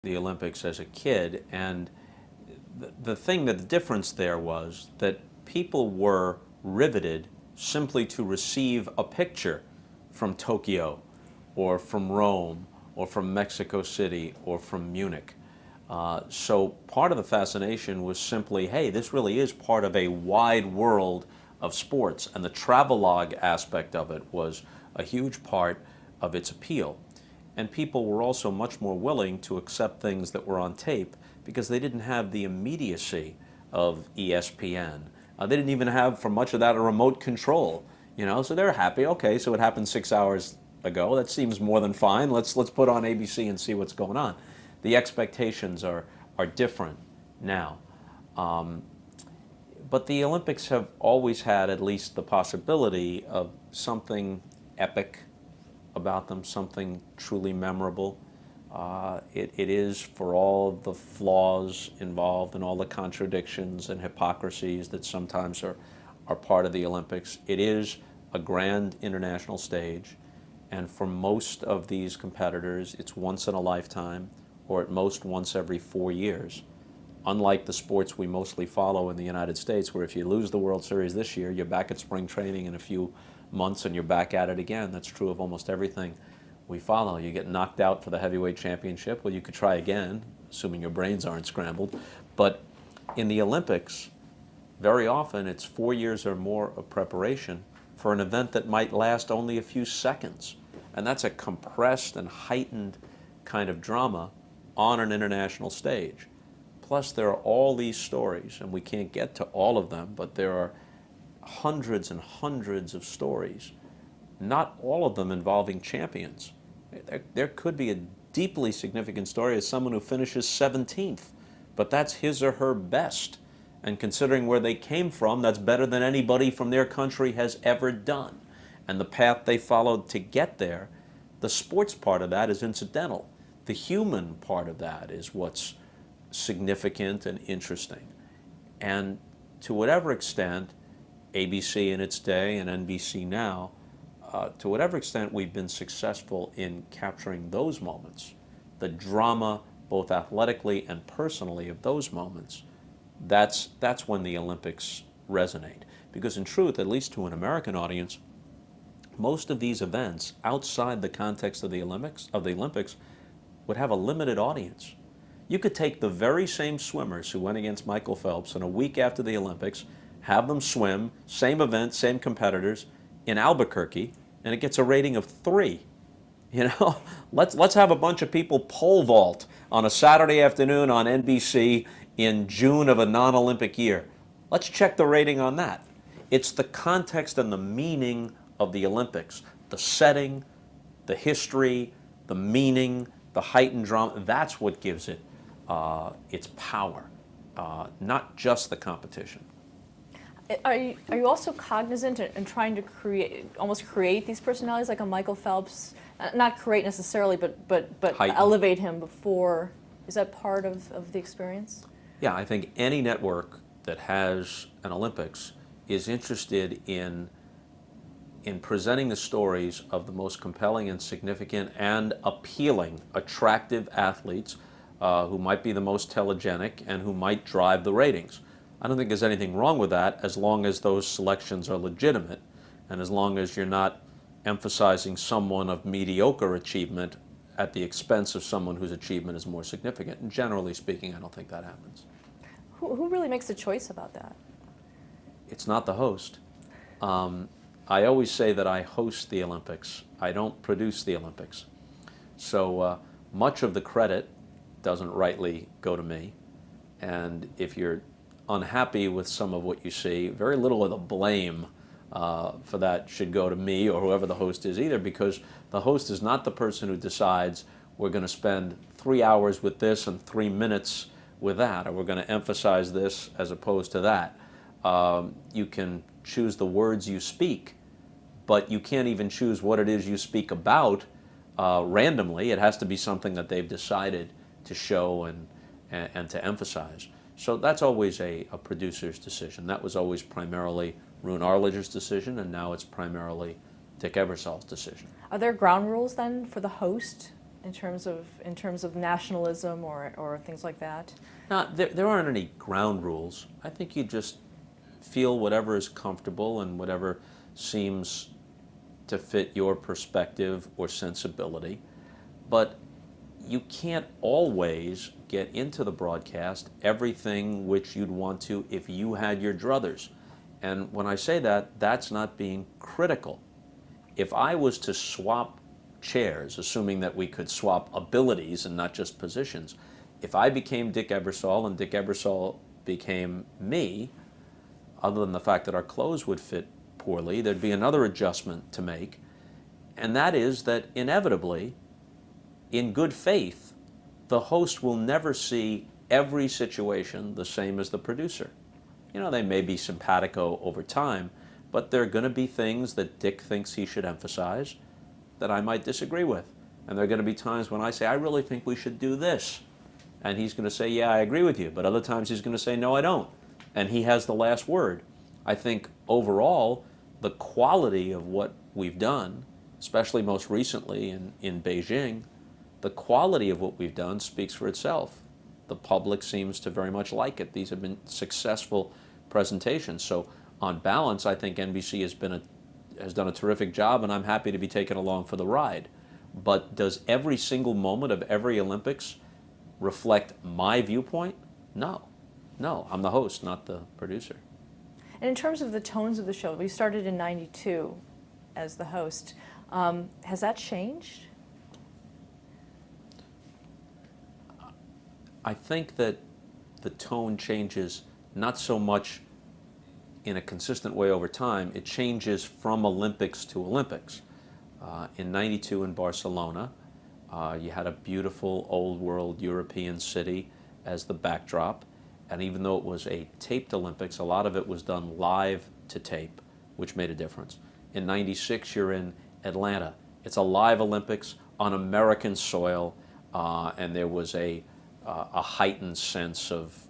the Olympics as a kid, and the thing that the difference there was that people were riveted simply to receive a picture from Tokyo or from Rome or from Mexico City or from Munich. So part of the fascination was simply, hey, this really is part of a wide world of sports, and the travelogue aspect of it was a huge part of its appeal. And people were also much more willing to accept things that were on tape because they didn't have the immediacy of ESPN. They didn't even have, for much of that, a remote control. So they're happy. Okay, so it happened 6 hours ago. That seems more than fine. Let's put on ABC and see what's going on. The expectations are different now. But the Olympics have always had at least the possibility of something epic about them, something truly memorable. It is, for all the flaws involved and all the contradictions and hypocrisies that sometimes are part of the Olympics, it is a grand international stage. And for most of these competitors, it's once in a lifetime, or at most once every 4 years. Unlike the sports we mostly follow in the United States, where if you lose the World Series this year, you're back at spring training in a few months and you're back at it again. That's true of almost everything we follow. You get knocked out for the heavyweight championship, well, you could try again, assuming your brains aren't scrambled. But in the Olympics, very often it's 4 years or more of preparation for an event that might last only a few seconds. And that's a compressed and heightened kind of drama on an international stage. Plus, there are all these stories, and we can't get to all of them, but there are hundreds and hundreds of stories, not all of them involving champions. There could be a deeply significant story of someone who finishes 17th, but that's his or her best. And considering where they came from, that's better than anybody from their country has ever done. And the path they followed to get there, the sports part of that is incidental. The human part of that is what's significant and interesting. And to whatever extent, ABC in its day and NBC now, to whatever extent we've been successful in capturing those moments, the drama, both athletically and personally, of those moments, that's when the Olympics resonate. Because in truth, at least to an American audience, most of these events outside the context of the Olympics would have a limited audience. You could take the very same swimmers who went against Michael Phelps, and a week after the Olympics, have them swim, same event, same competitors, in Albuquerque, and it gets a rating of 3. Let's have a bunch of people pole vault on a Saturday afternoon on NBC in June of a non-Olympic year. Let's check the rating on that. It's the context and the meaning of the Olympics, the setting, the history, the meaning, the heightened drama. That's what gives it its power, not just the competition. Are you also cognizant and trying to almost create these personalities like a Michael Phelps? Not create necessarily, but elevate him before. Is that part of the experience? Yeah, I think any network that has an Olympics is interested in presenting the stories of the most compelling and significant and appealing, attractive athletes who might be the most telegenic and who might drive the ratings. I don't think there's anything wrong with that as long as those selections are legitimate and as long as you're not emphasizing someone of mediocre achievement at the expense of someone whose achievement is more significant. And generally speaking, I don't think that happens. Who really makes the choice about that? It's not the host. I always say that I host the Olympics. I don't produce the Olympics. So much of the credit doesn't rightly go to me. And if you're unhappy with some of what you see, very little of the blame for that should go to me or whoever the host is either, because the host is not the person who decides we're going to spend 3 hours with this and 3 minutes with that, or we're going to emphasize this as opposed to that. You can choose the words you speak, but you can't even choose what it is you speak about randomly. It has to be something that they've decided to show and to emphasize. So that's always a producer's decision. That was always primarily Rune Arledger's decision, and now it's primarily Dick Ebersol's decision. Are there ground rules then for the host in terms of nationalism or things like that? There aren't any ground rules. I think you just feel whatever is comfortable and whatever seems to fit your perspective or sensibility. But you can't always get into the broadcast everything which you'd want to if you had your druthers. And when I say that, that's not being critical. If I was to swap chairs, assuming that we could swap abilities and not just positions, if I became Dick Ebersol and Dick Ebersol became me, other than the fact that our clothes would fit poorly, there'd be another adjustment to make, and that is that inevitably, in good faith, the host will never see every situation the same as the producer. They may be simpatico over time, but there are going to be things that Dick thinks he should emphasize that I might disagree with. And there are going to be times when I say, I really think we should do this. And he's going to say, yeah, I agree with you. But other times he's going to say, no, I don't. And he has the last word. I think overall, the quality of what we've done, especially most recently in Beijing, the quality of what we've done speaks for itself. The public seems to very much like it. These have been successful presentations. So on balance, I think NBC has done a terrific job, and I'm happy to be taken along for the ride. But does every single moment of every Olympics reflect my viewpoint? No. No, I'm the host, not the producer. And in terms of the tones of the show, we started in '92 as the host. Has that changed? I think that the tone changes not so much in a consistent way over time. It changes from Olympics to Olympics. In '92 in Barcelona, you had a beautiful old world European city as the backdrop. And even though it was a taped Olympics, a lot of it was done live to tape, which made a difference. In '96, you're in Atlanta. It's a live Olympics on American soil, and there was a heightened sense of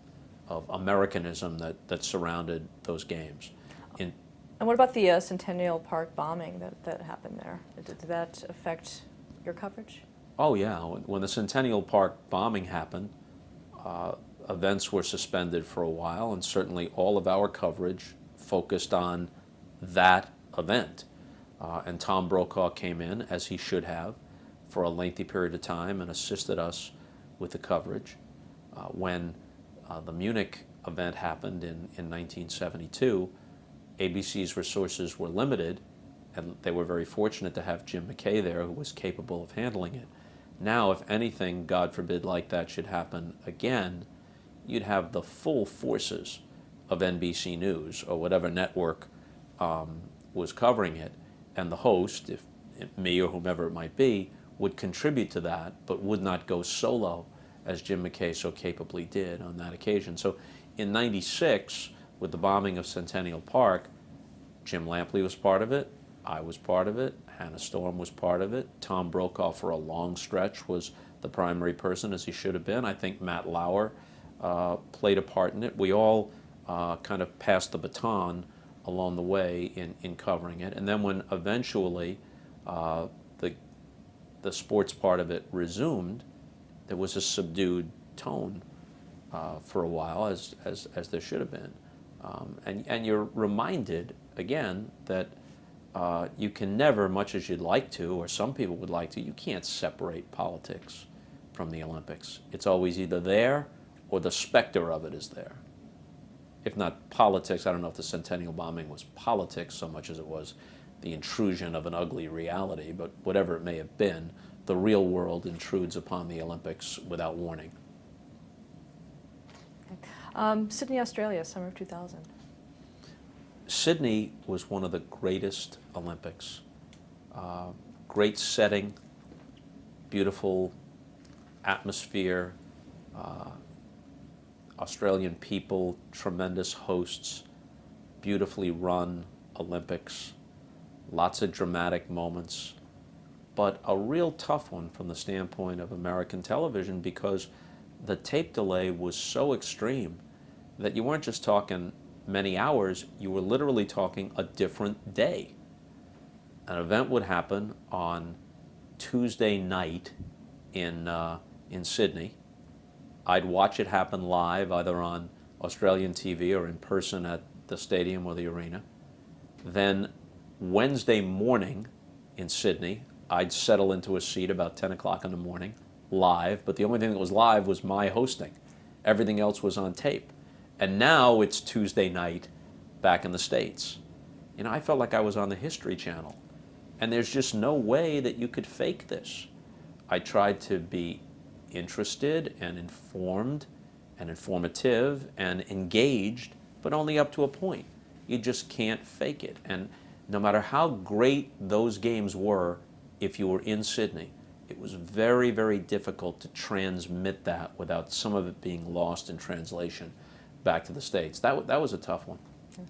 Americanism that surrounded those games. And what about the Centennial Park bombing that happened there? Did that affect your coverage? Oh yeah, when the Centennial Park bombing happened, events were suspended for a while, and certainly all of our coverage focused on that event. And Tom Brokaw came in, as he should have, for a lengthy period of time and assisted us with the coverage. When the Munich event happened in 1972, ABC's resources were limited, and they were very fortunate to have Jim McKay there, who was capable of handling it. Now, if anything, God forbid, like that should happen again, you'd have the full forces of NBC News or whatever network was covering it, and the host, if me or whomever it might be, would contribute to that, but would not go solo as Jim McKay so capably did on that occasion. So in '96, with the bombing of Centennial Park, Jim Lampley was part of it, I was part of it, Hannah Storm was part of it, Tom Brokaw for a long stretch was the primary person, as he should have been. I think Matt Lauer played a part in it. We all kind of passed the baton along the way in covering it. And then when eventually the sports part of it resumed, there was a subdued tone for a while, as there should have been. And you're reminded, again, that you can never, much as you'd like to, or some people would like to, you can't separate politics from the Olympics. It's always either there or the specter of it is there. If not politics, I don't know if the Centennial bombing was politics so much as it was the intrusion of an ugly reality, but whatever it may have been, the real world intrudes upon the Olympics without warning. Sydney, Australia, summer of 2000. Sydney was one of the greatest Olympics. Great setting, beautiful atmosphere, Australian people, tremendous hosts, beautifully run Olympics, lots of dramatic moments, but a real tough one from the standpoint of American television because the tape delay was so extreme that you weren't just talking many hours, you were literally talking a different day. An event would happen on Tuesday night in Sydney. I'd watch it happen live, either on Australian TV or in person at the stadium or the arena. Then Wednesday morning in Sydney, I'd settle into a seat about 10 o'clock in the morning, live, but the only thing that was live was my hosting. Everything else was on tape. And now it's Tuesday night back in the States. You know, I felt like I was on the History Channel. And there's just no way that you could fake this. I tried to be interested and informed and informative and engaged, but only up to a point. You just can't fake it. And no matter how great those games were, if you were in Sydney, it was very, very difficult to transmit that without some of it being lost in translation back to the States. That was a tough one.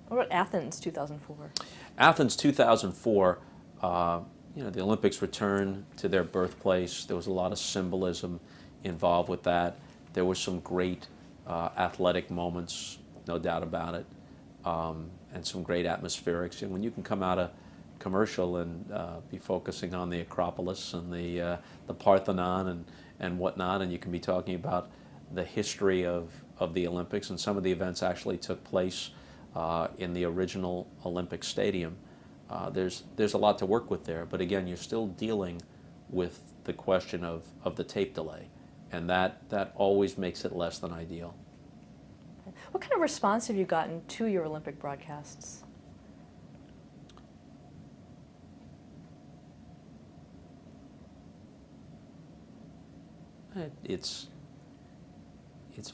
What about Athens 2004? Athens 2004, you know, the Olympics returned to their birthplace. There was a lot of symbolism involved with that. There were some great athletic moments, no doubt about it, and some great atmospherics. And when you can come out of commercial and be focusing on the Acropolis and the Parthenon and whatnot, and you can be talking about the history of the Olympics, and some of the events actually took place in the original Olympic Stadium. There's a lot to work with there, but again, you're still dealing with the question of the tape delay, and that always makes it less than ideal. What kind of response have you gotten to your Olympic broadcasts? It's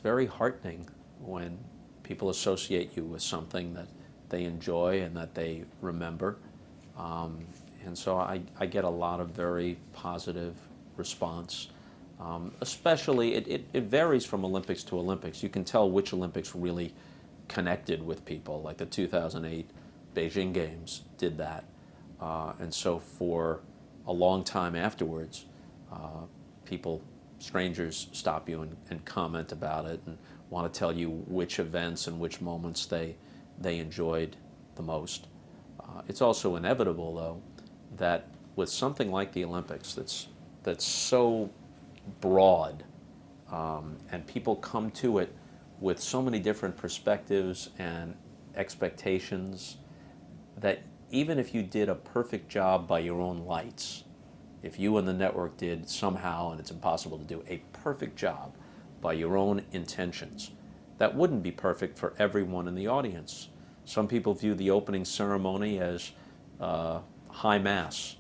very heartening when people associate you with something that they enjoy and that they remember. And so I get a lot of very positive response. Especially, it varies from Olympics to Olympics. You can tell which Olympics really connected with people, like the 2008 Beijing Games did that. And so for a long time afterwards, people, strangers, stop you and comment about it and want to tell you which events and which moments they enjoyed the most. It's also inevitable, though, that with something like the Olympics that's so broad, and people come to it with so many different perspectives and expectations, that even if you did a perfect job by your own lights, if you and the network did somehow, and it's impossible to do, a perfect job by your own intentions, that wouldn't be perfect for everyone in the audience. Some people view the opening ceremony as high mass.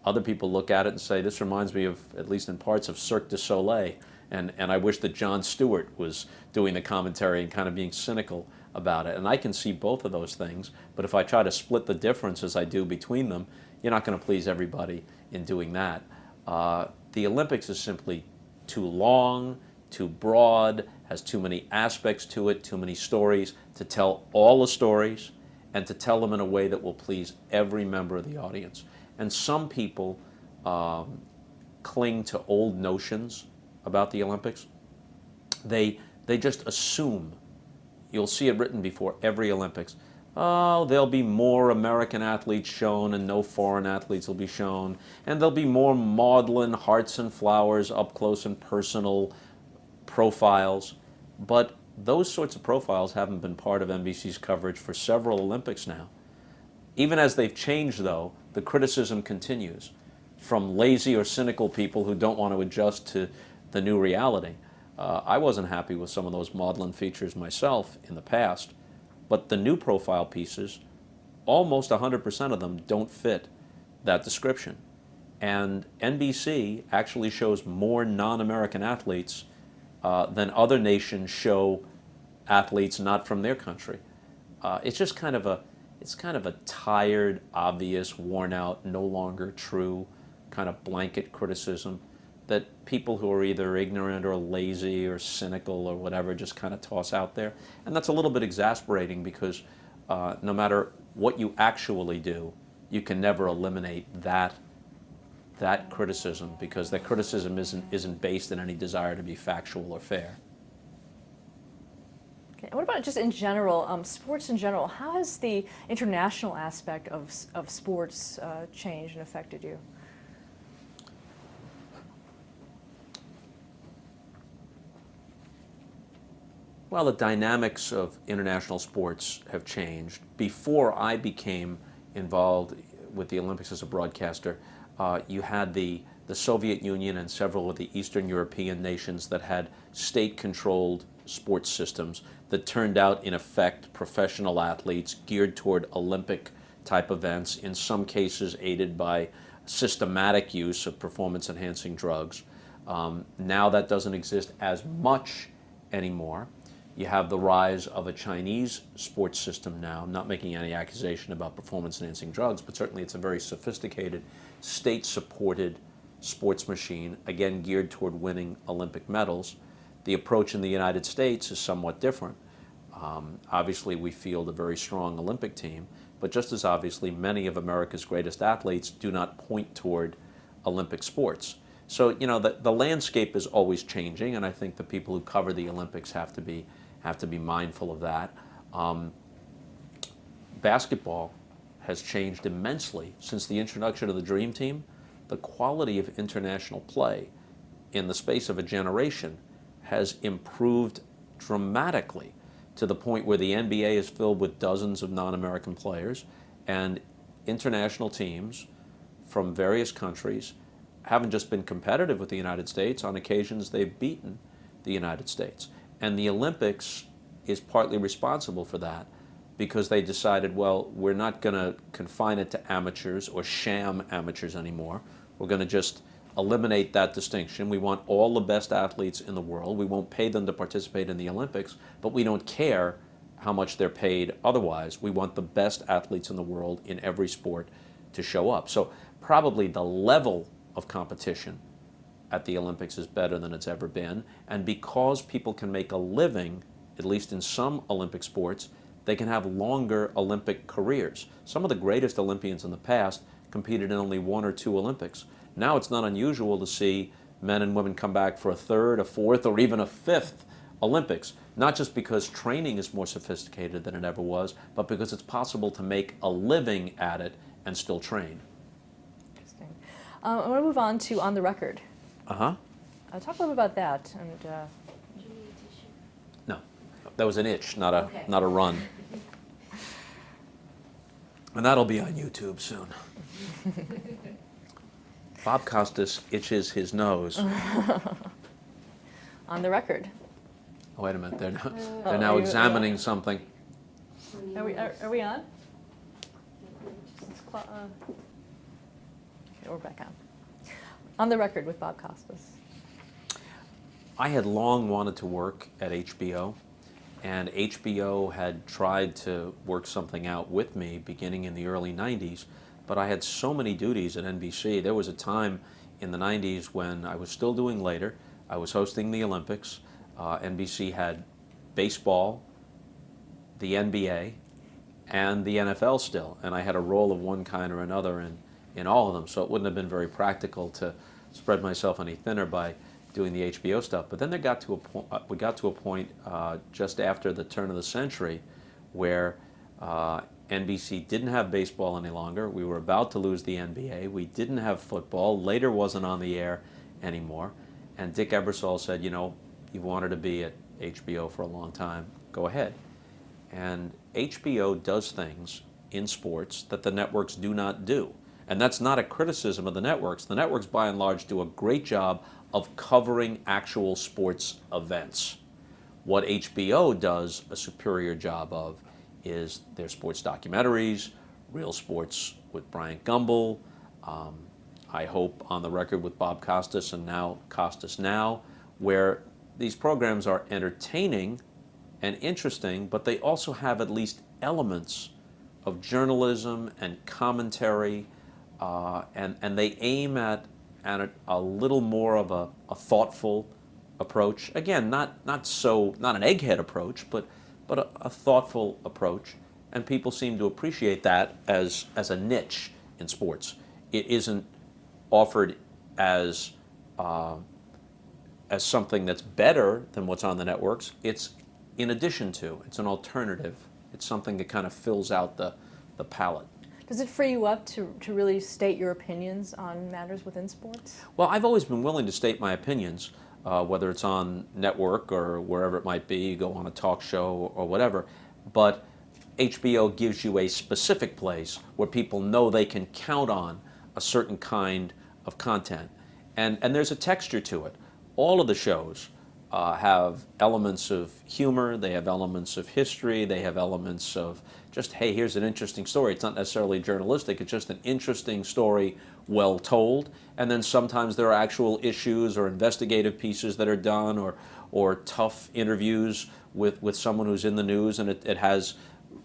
Other people look at it and say, this reminds me of, at least in parts, of Cirque du Soleil, and I wish that Jon Stewart was doing the commentary and kind of being cynical about it. And I can see both of those things, but if I try to split the difference as I do between them, you're not going to please everybody in doing that. The Olympics is simply too long, too broad, has too many aspects to it, too many stories to tell all the stories and to tell them in a way that will please every member of the audience. And some people cling to old notions about the Olympics. They just assume, you'll see it written before every Olympics, oh, there'll be more American athletes shown and no foreign athletes will be shown, and there'll be more maudlin hearts and flowers, up close and personal profiles. But those sorts of profiles haven't been part of NBC's coverage for several Olympics now. Even as they've changed, though, the criticism continues from lazy or cynical people who don't want to adjust to the new reality. I wasn't happy with some of those maudlin features myself in the past, but the new profile pieces, almost 100% of them don't fit that description. And NBC actually shows more non-American athletes than other nations show athletes not from their country. It's just kind of a tired, obvious, worn out, no longer true kind of blanket criticism that people who are either ignorant or lazy or cynical or whatever just kind of toss out there. And that's a little bit exasperating because no matter what you actually do, you can never eliminate that criticism, because that criticism isn't based in any desire to be factual or fair. Okay. What about just in general, sports in general? How has the international aspect of sports changed and affected you? Well, the dynamics of international sports have changed. Before I became involved with the Olympics as a broadcaster, you had the Soviet Union and several of the Eastern European nations that had state-controlled sports systems that turned out, in effect, professional athletes geared toward Olympic-type events, in some cases aided by systematic use of performance-enhancing drugs. Now that doesn't exist as much anymore. You have the rise of a Chinese sports system now. I'm not making any accusation about performance-enhancing drugs, but certainly it's a very sophisticated, state-supported sports machine, again geared toward winning Olympic medals. The approach in the United States is somewhat different. Obviously, we field a very strong Olympic team, but just as obviously, many of America's greatest athletes do not point toward Olympic sports. So, you know, the landscape is always changing, and I think the people who cover the Olympics have to be mindful of that. Basketball has changed immensely since the introduction of the Dream Team. The quality of international play in the space of a generation has improved dramatically, to the point where the NBA is filled with dozens of non-American players, and international teams from various countries haven't just been competitive with the United States. On occasions, they've beaten the United States. And the Olympics is partly responsible for that, because they decided, well, we're not going to confine it to amateurs or sham amateurs anymore. We're going to just eliminate that distinction. We want all the best athletes in the world. We won't pay them to participate in the Olympics, but we don't care how much they're paid otherwise. We want the best athletes in the world in every sport to show up. So probably the level of competition at the Olympics is better than it's ever been. And because people can make a living, at least in some Olympic sports, they can have longer Olympic careers. Some of the greatest Olympians in the past competed in only 1 or 2 Olympics. Now it's not unusual to see men and women come back for a 3rd, a 4th, or even a 5th Olympics, not just because training is more sophisticated than it ever was, but because it's possible to make a living at it and still train. Interesting. I want to move on to On the Record. Uh-huh. Talk a little bit about that. And no, that was an itch, not a run. And that'll be on YouTube soon. Bob Costas itches his nose. On the Record. Oh, wait a minute, they're now examining something. Are we on? Okay, we're back on. On the Record with Bob Costas. I had long wanted to work at HBO, and HBO had tried to work something out with me beginning in the early 90s, but I had so many duties at NBC. There was a time in the 90s when I was still doing later. I was hosting the Olympics. NBC had baseball, the NBA, and the NFL still, and I had a role of one kind or another in all of them, so it wouldn't have been very practical to spread myself any thinner by doing the HBO stuff. But then we got to a point just after the turn of the century where NBC didn't have baseball any longer. We were about to lose the NBA. We didn't have football. Later wasn't on the air anymore. And Dick Ebersol said, you know, you've wanted to be at HBO for a long time. Go ahead. And HBO does things in sports that the networks do not do. And that's not a criticism of the networks. The networks, by and large, do a great job of covering actual sports events. What HBO does a superior job of is their sports documentaries, Real Sports with Bryant Gumbel, I hope On the Record with Bob Costas, and now Costas Now, where these programs are entertaining and interesting, but they also have at least elements of journalism and commentary, and they aim at a little more of a thoughtful approach. Again, not an egghead approach, but a thoughtful approach, and people seem to appreciate that as a niche in sports. It isn't offered as something that's better than what's on the networks. It's in addition to. It's an alternative. It's something that kind of fills out the palette. Does it free you up to really state your opinions on matters within sports? Well, I've always been willing to state my opinions. whether it's on network or wherever it might be, you go on a talk show or whatever. But HBO gives you a specific place where people know they can count on a certain kind of content. And there's a texture to it. All of the shows have elements of humor, they have elements of history, they have elements of just, hey, here's an interesting story. It's not necessarily journalistic, it's just an interesting story well told. And then sometimes there are actual issues or investigative pieces that are done, or tough interviews with someone who's in the news, and it has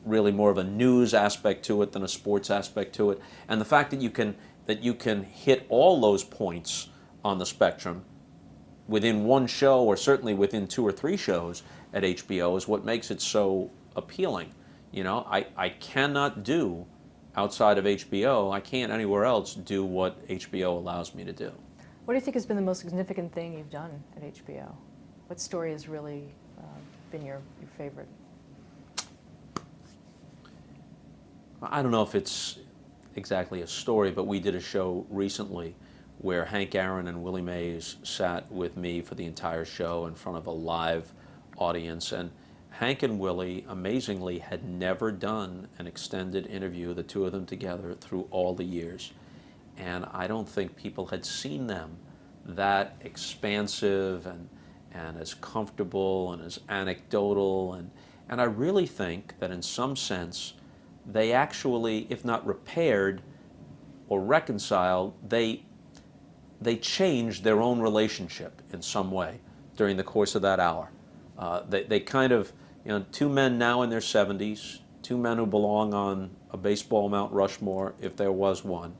really more of a news aspect to it than a sports aspect to it. And the fact that you can hit all those points on the spectrum within one show, or certainly within 2 or 3 shows at HBO, is what makes it so appealing. You know, I cannot do outside of HBO, I can't anywhere else do what HBO allows me to do. What do you think has been the most significant thing you've done at HBO? What story has really been your favorite? I don't know if it's exactly a story, but we did a show recently where Hank Aaron and Willie Mays sat with me for the entire show in front of a live audience. And Hank and Willie, amazingly, had never done an extended interview, the two of them together, through all the years. And I don't think people had seen them that expansive and as comfortable and as anecdotal. And I really think that in some sense, they actually, if not repaired or reconciled, they changed their own relationship in some way during the course of that hour. They kind of, you know, 2 men now in their 70s, 2 men who belong on a baseball Mount Rushmore, if there was one,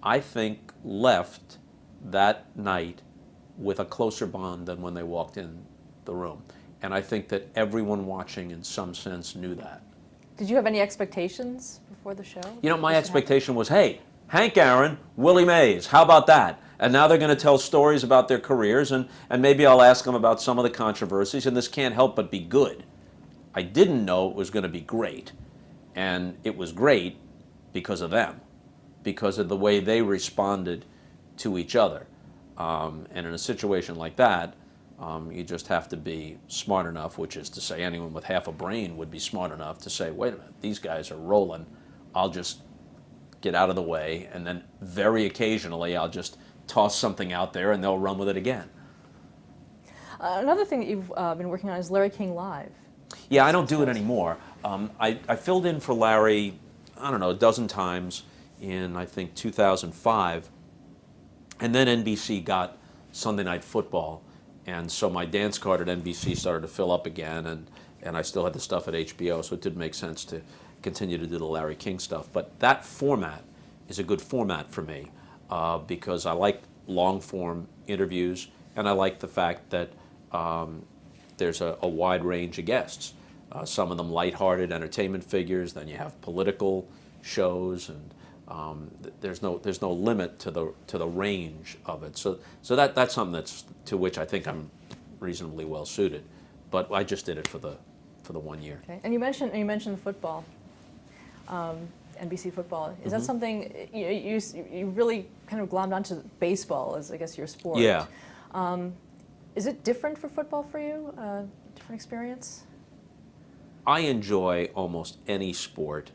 I think left that night with a closer bond than when they walked in the room. And I think that everyone watching in some sense knew that. Did you have any expectations before the show? You know, my expectation was, hey, Hank Aaron, Willie Mays, how about that? And now they're going to tell stories about their careers, and maybe I'll ask them about some of the controversies, and this can't help but be good. I didn't know it was going to be great, and it was great because of them, because of the way they responded to each other. And in a situation like that, you just have to be smart enough, which is to say anyone with half a brain would be smart enough to say, wait a minute, these guys are rolling, I'll just get out of the way, and then very occasionally I'll just toss something out there and they'll run with it again. Another thing that you've been working on is Larry King Live. Yeah, I don't do it anymore. I filled in for Larry, I don't know, a dozen times in, I think, 2005. And then NBC got Sunday Night Football. And so my dance card at NBC started to fill up again, and I still had the stuff at HBO, so it did make sense to continue to do the Larry King stuff. But that format is a good format for me because I like long-form interviews, and I like the fact that there's a wide range of guests. Some of them lighthearted entertainment figures, then you have political shows, and there's no limit to the range of it. So that's something to which I think I'm reasonably well suited. But I just did it for the 1 year. Okay. And you mentioned football, NBC football. Is that something you really kind of glommed onto baseball as, I guess, your sport? Yeah. Is it different for football for you? Different experience? I enjoy almost any sport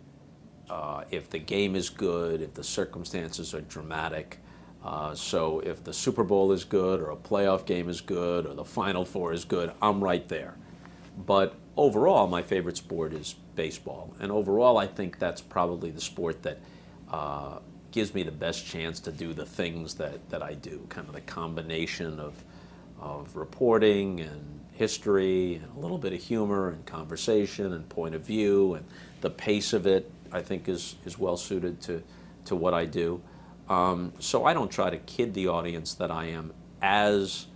if the game is good, if the circumstances are dramatic. So if the Super Bowl is good, or a playoff game is good, or the Final Four is good, I'm right there. But overall, my favorite sport is baseball. And overall, I think that's probably the sport that gives me the best chance to do the things that I do, kind of the combination of reporting and history and a little bit of humor and conversation and point of view, and the pace of it, I think, is well suited to what I do. So I don't try to kid the audience that I am as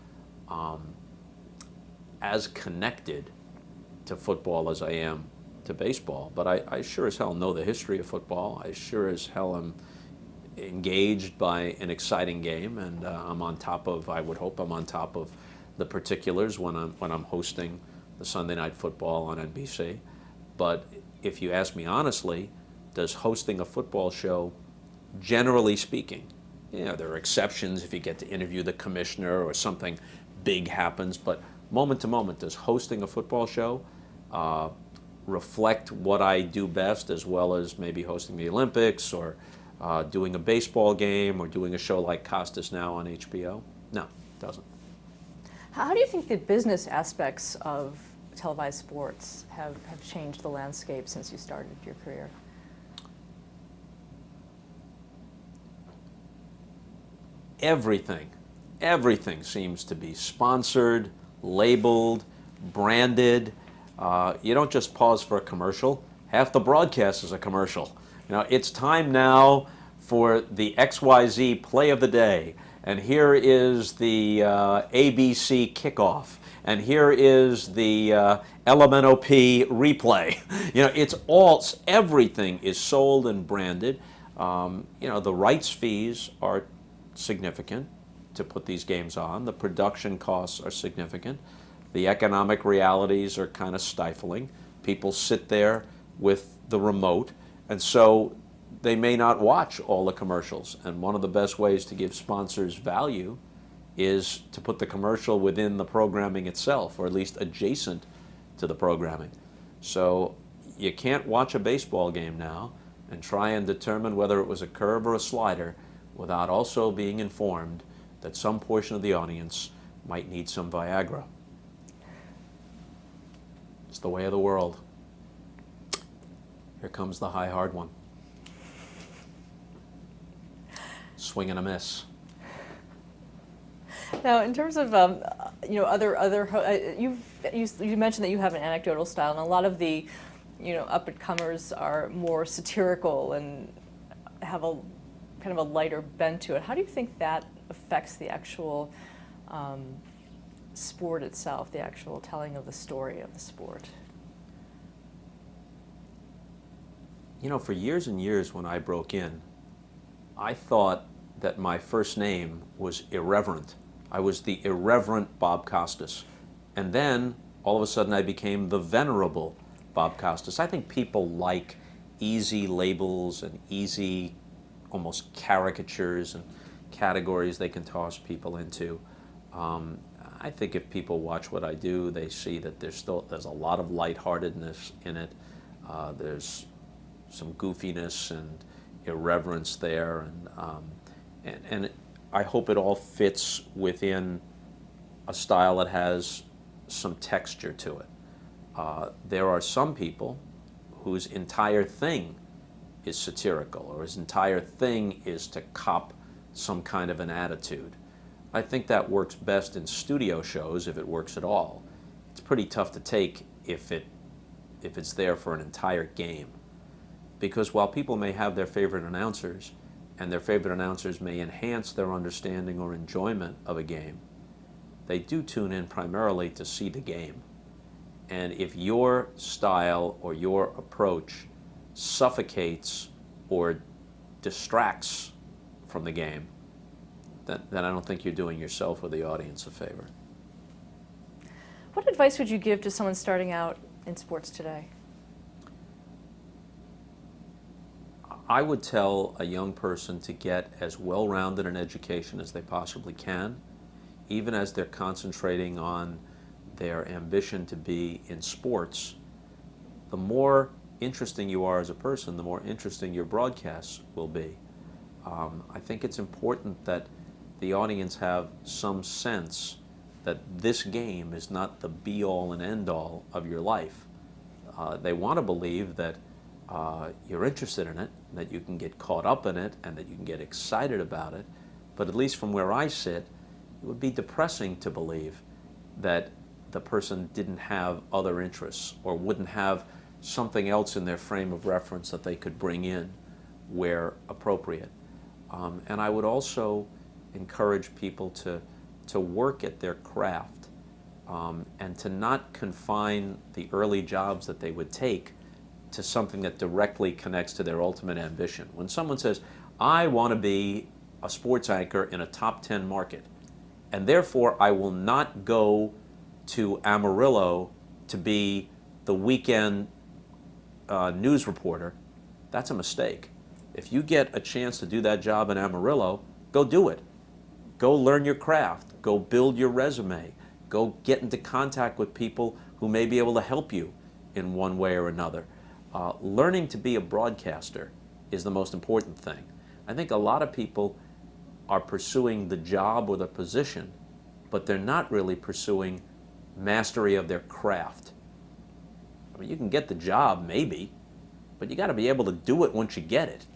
connected to football as I am to baseball, but I sure as hell know the history of football. I sure as hell am engaged by an exciting game, and I'm on top of, I would hope I'm on top of the particulars when I'm hosting the Sunday Night Football on NBC. But if you ask me honestly, does hosting a football show, generally speaking, there are exceptions if you get to interview the commissioner or something big happens, but moment to moment, does hosting a football show reflect what I do best, as well as maybe hosting the Olympics or doing a baseball game or doing a show like Costas now on HBO? No, it doesn't. How do you think the business aspects of televised sports have changed the landscape since you started your career? Everything seems to be sponsored, labeled, branded. You don't just pause for a commercial. Half the broadcast is a commercial. You know, it's time now for the XYZ play of the day, and here is the ABC kickoff, and here is the LMNOP replay. You know, it's all, everything is sold and branded. You know, the rights fees are significant to put these games on. The production costs are significant. The economic realities are kind of stifling. People sit there with the remote, and so they may not watch all the commercials. And one of the best ways to give sponsors value is to put the commercial within the programming itself, or at least adjacent to the programming. So you can't watch a baseball game now and try and determine whether it was a curve or a slider without also being informed that some portion of the audience might need some Viagra. It's the way of the world. Here comes the high, hard one. Swing and a miss. Now, in terms of you know, you mentioned that you have an anecdotal style, and a lot of the, you know, up and comers are more satirical and have a kind of a lighter bent to it. How do you think that affects the actual sport itself, the actual telling of the story of the sport? You know, for years and years when I broke in, I thought that my first name was irreverent. I was the irreverent Bob Costas. And then, all of a sudden, I became the venerable Bob Costas. I think people like easy labels and easy, almost caricatures and categories they can toss people into. I think if people watch what I do, they see that there's a lot of lightheartedness in it. There's some goofiness and irreverence there, and I hope it all fits within a style that has some texture to it. There are some people whose entire thing is satirical, or his entire thing is to cop some kind of an attitude. I think that works best in studio shows, if it works at all. It's pretty tough to take if it's there for an entire game. Because while people may have their favorite announcers, and their favorite announcers may enhance their understanding or enjoyment of a game, they do tune in primarily to see the game. And if your style or your approach suffocates or distracts from the game, then I don't think you're doing yourself or the audience a favor. What advice would you give to someone starting out in sports today? I would tell a young person to get as well-rounded an education as they possibly can, even as they're concentrating on their ambition to be in sports. The more interesting you are as a person, the more interesting your broadcasts will be. I think it's important that the audience have some sense that this game is not the be-all and end-all of your life. They want to believe that you're interested in it, that you can get caught up in it, and that you can get excited about it. But at least from where I sit, it would be depressing to believe that the person didn't have other interests or wouldn't have something else in their frame of reference that they could bring in where appropriate. And I would also encourage people to work at their craft and to not confine the early jobs that they would take to something that directly connects to their ultimate ambition. When someone says, I want to be a sports anchor in a top 10 market, and therefore I will not go to Amarillo to be the weekend news reporter, that's a mistake. If you get a chance to do that job in Amarillo, go do it. Go learn your craft. Go build your resume. Go get into contact with people who may be able to help you in one way or another. Learning to be a broadcaster is the most important thing. I think a lot of people are pursuing the job or the position, but they're not really pursuing mastery of their craft. I mean, you can get the job, maybe, but you got to be able to do it once you get it,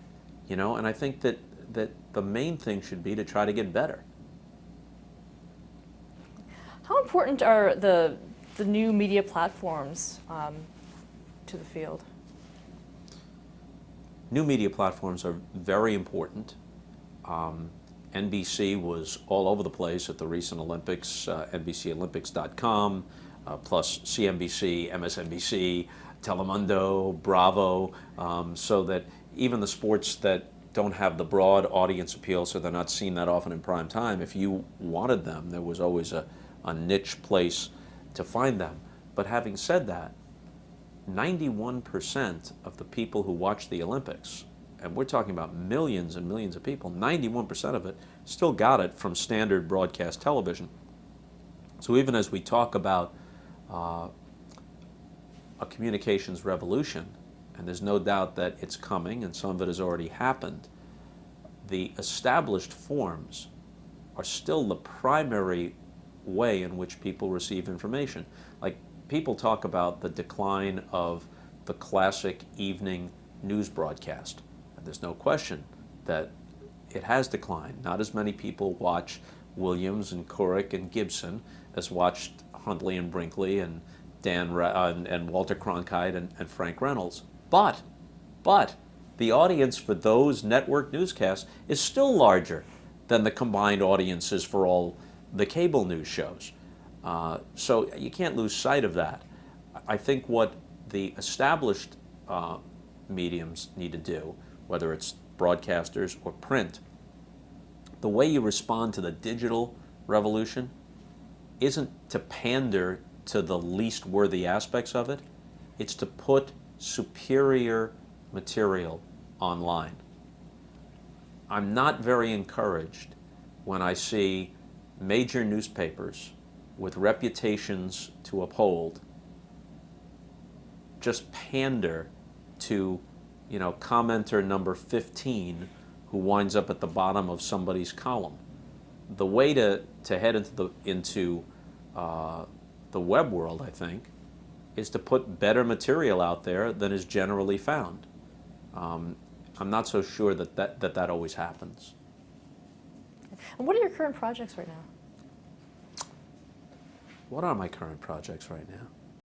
you know. And I think that the main thing should be to try to get better. How important are the new media platforms to the field? New media platforms are very important. NBC was all over the place at the recent Olympics, NBCOlympics.com, plus CNBC, MSNBC, Telemundo, Bravo, so that even the sports that don't have the broad audience appeal, so they're not seen that often in prime time, if you wanted them, there was always a niche place to find them. But having said that, 91% of the people who watch the Olympics, and we're talking about millions and millions of people, 91% of it still got it from standard broadcast television. So even as we talk about a communications revolution, and there's no doubt that it's coming, and some of it has already happened, the established forms are still the primary way in which people receive information. Like, people talk about the decline of the classic evening news broadcast. And there's no question that it has declined. Not as many people watch Williams and Couric and Gibson as watched Huntley and Brinkley and and Walter Cronkite and Frank Reynolds. But the audience for those network newscasts is still larger than the combined audiences for all the cable news shows. So you can't lose sight of that. I think what the established mediums need to do, whether it's broadcasters or print, the way you respond to the digital revolution isn't to pander to the least worthy aspects of it. It's to put superior material online. I'm not very encouraged when I see major newspapers with reputations to uphold just pander to, you know, commenter number 15 who winds up at the bottom of somebody's column. The way to head into the web world, I think, is to put better material out there than is generally found. I'm not so sure that always happens. And what are your current projects right now? What are my current projects right now?